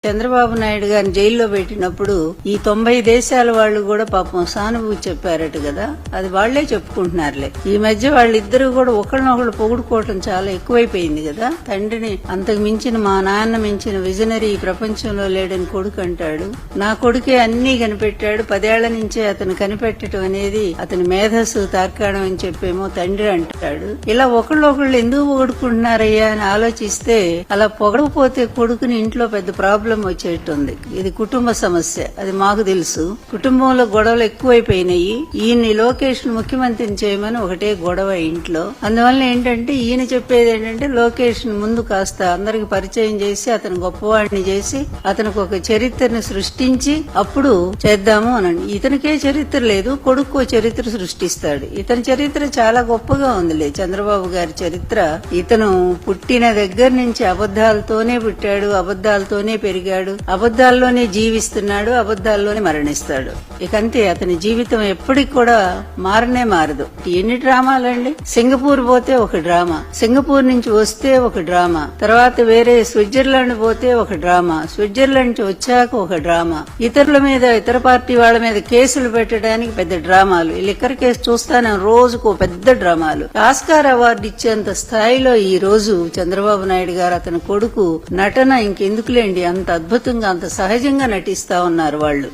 చంద్రబాబు నాయుడు గారిని జైల్లో పెట్టినప్పుడు ఈ 90 దేశాల వాళ్ళు కూడా పాపం సానుభూతి చెప్పారట కదా, అది వాళ్లే చెప్పుకుంటున్నారులే. ఈ మధ్య వాళ్ళిద్దరూ కూడా ఒకళ్ళనొకళ్ళు పొగుడుకోవటం చాలా ఎక్కువైపోయింది కదా. తండ్రిని అంతకు మించిన, మా నాన్న మించిన విజనరీ ఈ ప్రపంచంలో లేడని కొడుకు అంటాడు. నా కొడుకే అన్నీ కనిపెట్టాడు, 10 ఏళ్ల నుంచే అతను కనిపెట్టడం అనేది అతని మేధస్సు తార్కాణం అని చెప్పేమో తండ్రి అంటాడు. ఇలా ఒకళ్ళొకళ్ళు ఎందుకు పొగుడుకుంటున్నారయ్యా అని ఆలోచిస్తే, అలా పొగడకపోతే కొడుకుని ఇంట్లో పెద్ద ప్రాబ్లం వచ్చేటుంది. ఇది కుటుంబ సమస్య, అది మాకు తెలుసు. కుటుంబంలో గొడవలు ఎక్కువైపోయినాయి. ఈయన్ని లోకేష్ ముఖ్యమంత్రిని చేయమని ఒకటే గొడవ ఇంట్లో. అందువల్ల ఏంటంటే ఈయన చెప్పేది ఏంటంటే లోకేష్ ముందు కాస్త అందరికి పరిచయం చేసి అతను గొప్పవాడిని చేసి అతనికి ఒక చరిత్రను సృష్టించి అప్పుడు చేద్దాము అనండి. ఇతనికే చరిత్ర లేదు, కొడుకు చరిత్ర సృష్టిస్తాడు. ఇతని చరిత్ర చాలా గొప్పగా ఉందిలే. చంద్రబాబు గారి చరిత్ర, ఇతను పుట్టిన దగ్గర నుంచి అబద్దాలతోనే పుట్టాడు, అబద్దాలతోనే పెరిగాడు, అబద్దాల్లోనే జీవిస్తున్నాడు, అబద్దాల్లోనే మరణిస్తాడు. ఇకంతే, అతని జీవితం ఎప్పటికి కూడా మారనే మారదు. ఎన్ని డ్రామాలండి. సింగపూర్ పోతే ఒక డ్రామా, సింగపూర్ నుంచి వస్తే ఒక డ్రామా, తర్వాత వేరే స్విట్జర్లాండ్ పోతే ఒక డ్రామా, స్విట్జర్లాండ్ నుంచి వచ్చాక ఒక డ్రామా, ఇతరుల మీద, ఇతర పార్టీ వాళ్ళ మీద కేసులు పెట్టడానికి పెద్ద డ్రామాలు. ఈ లిక్కర్ కేసు చూస్తానే రోజుకు పెద్ద డ్రామాలు. ఆస్కార్ అవార్డు ఇచ్చేంత స్థాయిలో ఈ రోజు చంద్రబాబు నాయుడు గారు, అతని కొడుకు నటన ఇంకెందుకులేండి, అంత అద్భుతంగా, అంత సహజంగా నటిస్తా ఉన్నారు వాళ్ళు.